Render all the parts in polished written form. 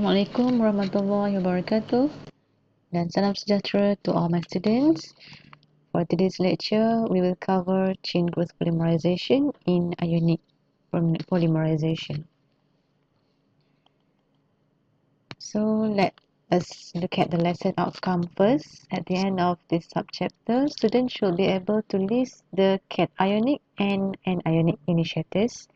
Assalamualaikum warahmatullahi wabarakatuh dan salam sejahtera to all my students. For today's lecture, we will cover chain growth polymerization in ionic polymerization. So let us look at the lesson outcome first. At the end of this subchapter, students should be able to list the cationic and anionic initiators,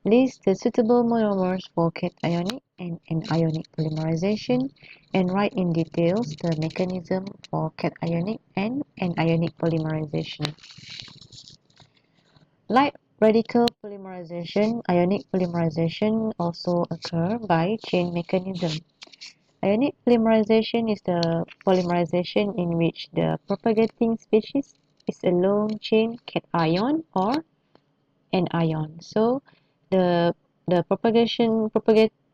list the suitable monomers for cationic and anionic polymerization, and write in details the mechanism for cationic and anionic polymerization. Like radical polymerization, ionic polymerization also occur by chain mechanism. Ionic polymerization is the polymerization in which the propagating species is a lone chain cation or anion. So the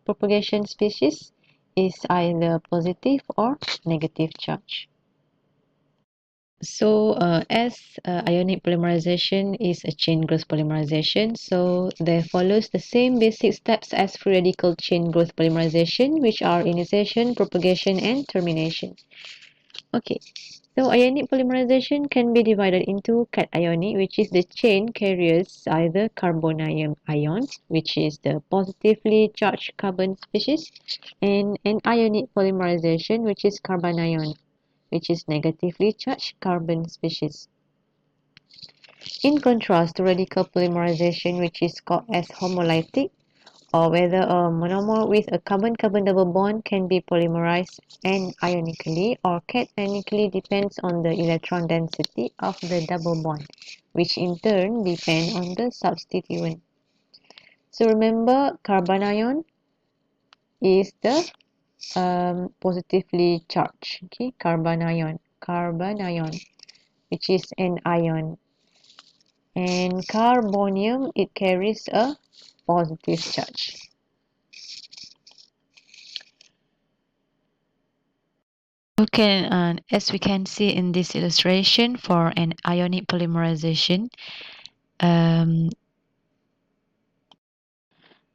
propagation species is either positive or negative charge. So as ionic polymerization is a chain growth polymerization, so there follows the same basic steps as free radical chain growth polymerization, which are initiation, propagation, and termination. Okay, so ionic polymerization can be divided into cationic, which is the chain carries either carbonium ions, which is the positively charged carbon species, and anionic polymerization, which is carbanion, which is negatively charged carbon species. In contrast to radical polymerization, which is called as homolytic, or whether a monomer with a carbon-carbon double bond can be polymerized ionically or cationically depends on the electron density of the double bond, which in turn depend on the substituent. So remember, carbanion is the positively charged, okay, carbanion, which is an ion, and carbonium, it carries a positive charge. Okay, as we can see in this illustration for an ionic polymerization,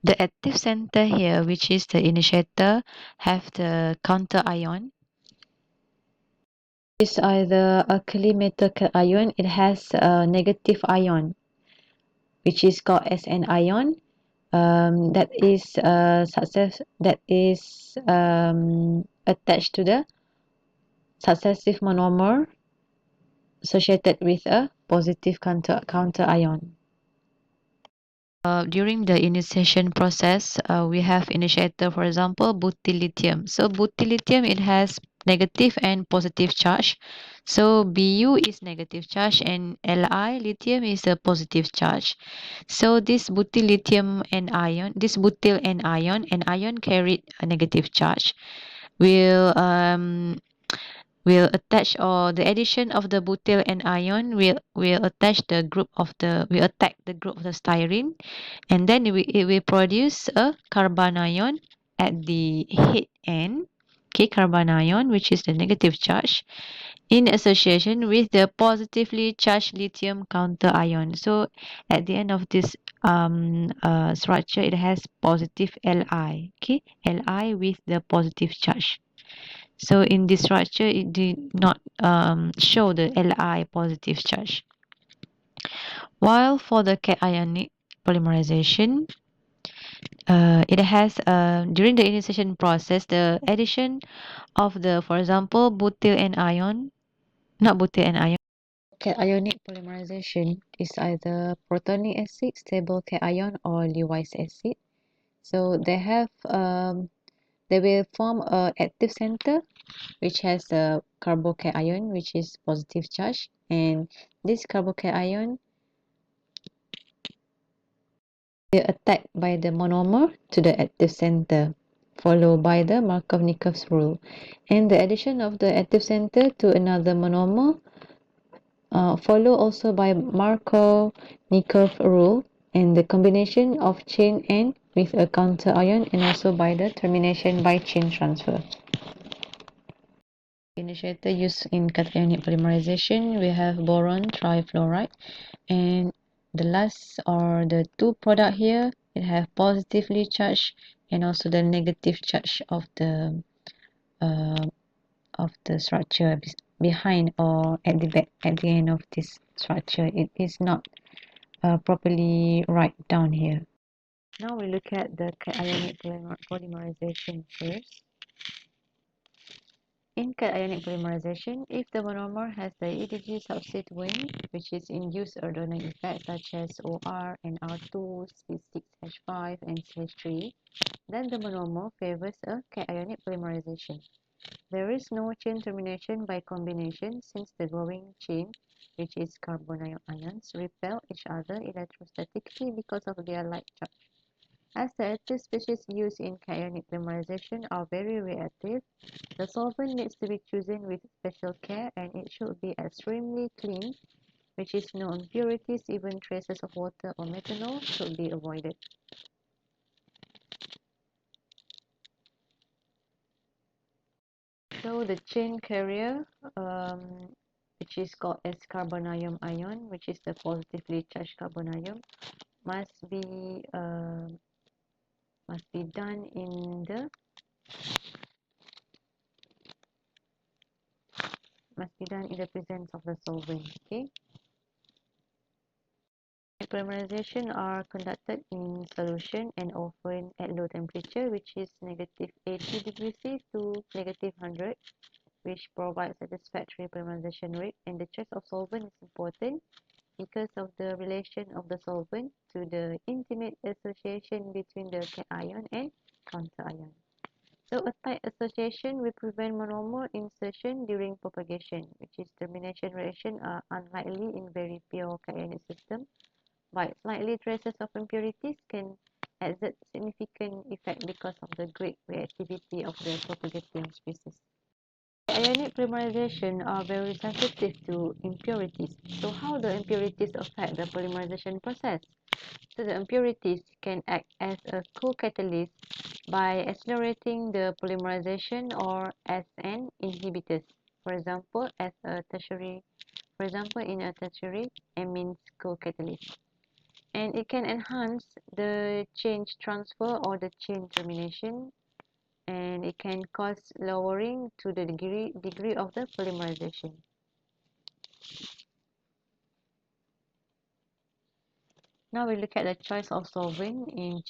the active center here, which is the initiator, have the counter ion. It's either alkali metal cation, it has a negative ion, which is called as an ion. That is attached to the successive monomer associated with a positive counter ion. During the initiation process, we have initiator, for example, butyl lithium. So butyl lithium, it has negative and positive charge. So Bu is negative charge and Li, lithium, is a positive charge. So this butyl lithium anion, this butyl anion carried a negative charge, will attach, or the addition of the butyl anion will attach the group of the will attack the group of the styrene, and then it will produce a carbanion at the head end, okay, carbanion, which is the negative charge, in association with the positively charged lithium counter ion. So at the end of this structure, it has positive Li, okay, Li with the positive charge. So in this structure, it did not show the Li positive charge. While for the cationic polymerization, it has during the initiation process, the addition of the, for example, butyl anion, not butyl anion. Cationic polymerization is either protonic acid, stable cation, or Lewis acid. So they will form a active center, which has a carbocation, which is positive charge, and this carbocation will attack by the monomer to the active center, followed by the Markov-Nikov's rule, and the addition of the active center to another monomer, follow also by Markov-Nikov rule, and the combination of chain N with a counter ion, and also by the termination by chain transfer. Initiator used in cationic polymerization, we have boron trifluoride, and the last or the two product here, it have positively charged and also the negative charge uh, of the structure behind or at the back at the end of this structure. It is not properly right down here. Now we look at the cationic polymerization first. In cationic polymerization, if the monomer has the EDG substituent, which is induced ordinary effects such as OR and R2, C6H5, and CH3, then the monomer favors a cationic polymerization. There is no chain termination by combination since the growing chain, which is carbonyl ions, repel each other electrostatically because of their like charge. As the active species used in cationic polymerization are very reactive, the solvent needs to be chosen with special care and it should be extremely clean, which is no impurities, even traces of water or methanol should be avoided. So the chain carrier, which is called as carbonium ion, which is the positively charged carbonium, must be done in the presence of the solvent. Okay. Polymerization are conducted in solution and often at low temperature, which is negative 80 degrees C to negative 100, which provides satisfactory polymerization rate. And the choice of solvent is important because of the relation of the solvent to the intimate association between the cation and counterion. So a tight association will prevent monomer insertion during propagation, which is termination reaction are unlikely in very pure cationic system, but slightly traces of impurities can exert significant effect because of the great reactivity of the propagating species. Ionic polymerization are very sensitive to impurities. So how the impurities affect the polymerization process? So the impurities can act as a co-catalyst by accelerating the polymerization or as an inhibitors. For example, in a tertiary amines co-catalyst. And it can enhance the chain transfer or the chain termination, and it can cause lowering to the degree of the polymerization. Now we look at the choice of solvent in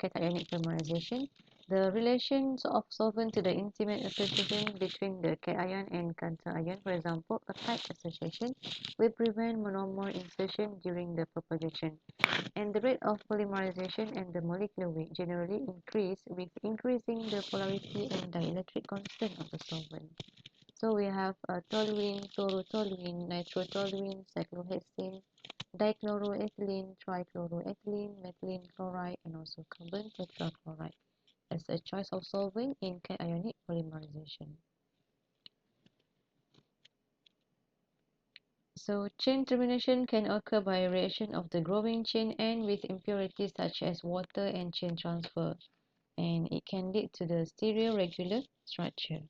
cationic polymerization. The relations of solvent to the intimate association between the cation and counterion, for example, a tight association, will prevent monomer insertion during the propagation. And the rate of polymerization and the molecular weight generally increase with increasing the polarity and dielectric constant of the solvent. So we have toluene, chlorotoluene, nitrotoluene, cyclohexane, dichloroethylene, trichloroethylene, methylene chloride, and also carbon tetrachloride as a choice of solvent in cationic polymerization. So chain termination can occur by a reaction of the growing chain and with impurities such as water and chain transfer, and it can lead to the stereoregular structure.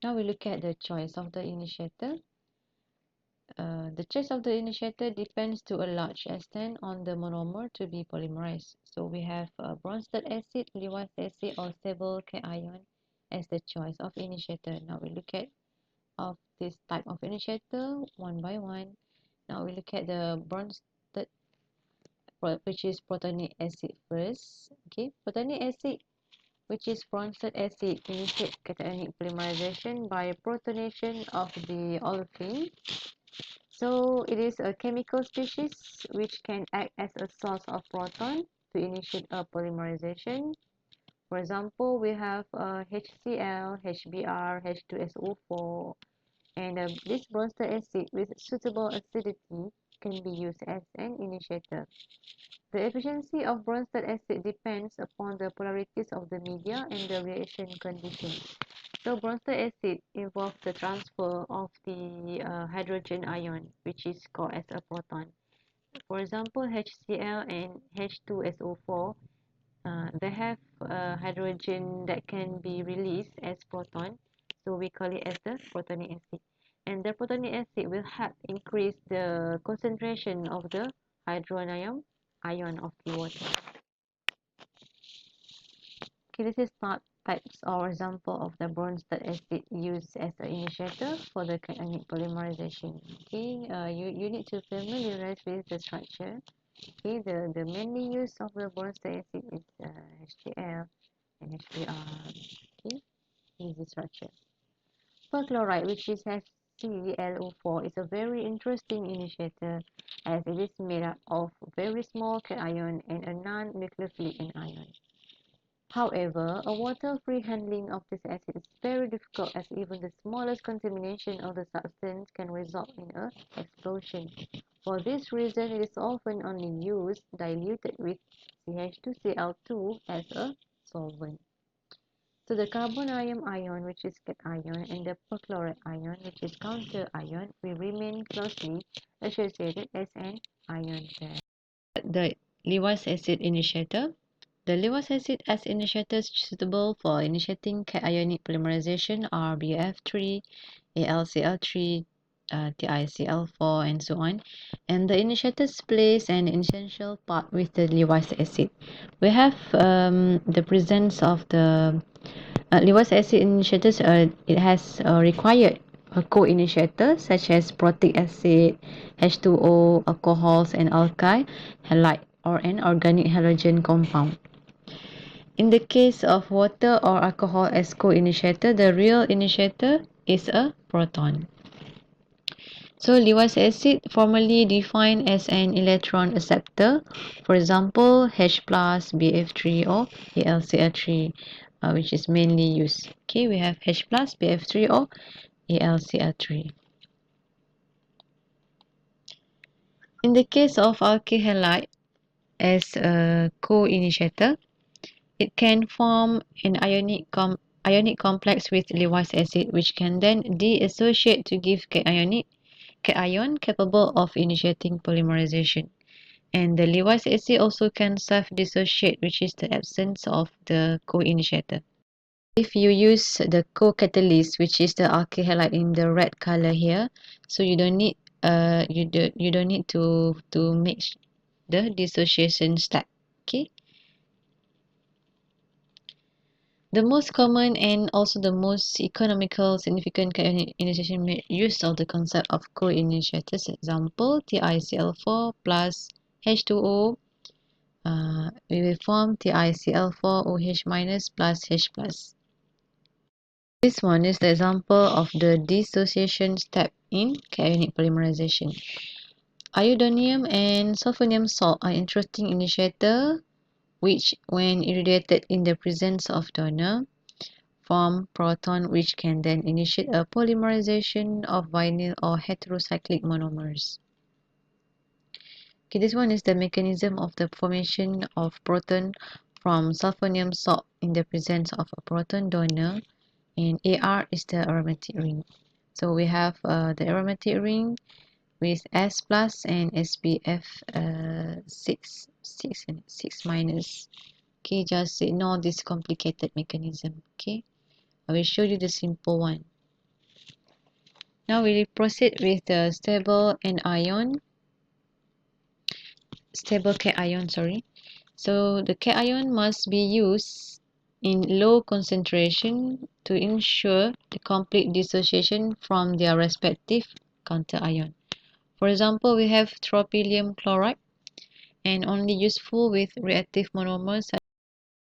Now we look at the choice of the initiator. The choice of the initiator depends to a large extent on the monomer to be polymerized. So we have Bronsted acid, Lewis acid, or stable cation as the choice of initiator. Now we look at of this type of initiator one by one. Now we look at the Bronsted, which is protonic acid first. Okay, protonic acid, which is Bronsted acid, initiates cationic polymerization by protonation of the olefin. So it is a chemical species which can act as a source of proton to initiate a polymerization. For example, we have HCl, HBr, H2SO4, and this Bronsted acid with suitable acidity can be used as an initiator. The efficiency of Bronsted acid depends upon the polarities of the media and the reaction conditions. So Bronsted acid involves the transfer of the hydrogen ion, which is called as a proton. For example, HCl and H2SO4, they have hydrogen that can be released as proton, so we call it as the protonic acid. and the protonic acid will help increase the concentration of the hydronium ion of the water. Okay, this is not types or example of the Bronsted acid used as an initiator for the cationic polymerization. Okay, you need to familiarize with the structure. Okay, the mainly use of the Bronsted acid is HCl and HBr. Okay, this is the structure. Perchloride, which is HClO4, is a very interesting initiator as it is made up of very small cation and a non-nucleophilic anion. However, a water-free handling of this acid is very difficult as even the smallest contamination of the substance can result in an explosion. For this reason, it is often only used diluted with CH2Cl2 as a solvent. So the carbonium ion, which is cation, and the perchlorate ion, which is counter ion, will remain closely associated as an ion pair. The Lewis acid initiator. The Lewis acid as initiators suitable for initiating cationic polymerization are BF3, AlCl3, TiCl4, and so on. And the initiators plays an essential part with the Lewis acid. We have the presence of the Lewis acid initiators. It has required a co-initiator such as protic acid, H2O, alcohols, and alkyl halide or an organic halogen compound. In the case of water or alcohol as co-initiator, the real initiator is a proton. So Lewis acid formally defined as an electron acceptor, for example H plus, BF3 or AlCl3, which is mainly used. Okay, we have H plus, BF3 or AlCl3. In the case of alkyl halide as a co-initiator, it can form an ionic complex with Lewis acid, which can then deassociate to give cation capable of initiating polymerization. And the Lewis acid also can self-dissociate, which is the absence of the co-initiator. If you use the co-catalyst, which is the alkyl halide in the red color here, so you don't need to make the dissociation step. Okay. The most common and also the most economical significant initiation use of the concept of co-initiators, example TiCl4 plus H2O, we will form TiCl4OH minus plus H plus. This one is the example of the dissociation step in cationic polymerization. Iodonium and sulfonium salt are interesting initiator which, when irradiated in the presence of donor, form proton which can then initiate a polymerization of vinyl or heterocyclic monomers. Okay, this one is the mechanism of the formation of proton from sulfonium salt in the presence of a proton donor, and AR is the aromatic ring. So we have the aromatic ring with S plus and SPF 6 minus. Okay, just ignore this complicated mechanism. Okay, I will show you the simple one. Now we will proceed with the stable cation, sorry. So the cation must be used in low concentration to ensure the complete dissociation from their respective counter ion. For example, we have tropylium chloride and only useful with reactive monomers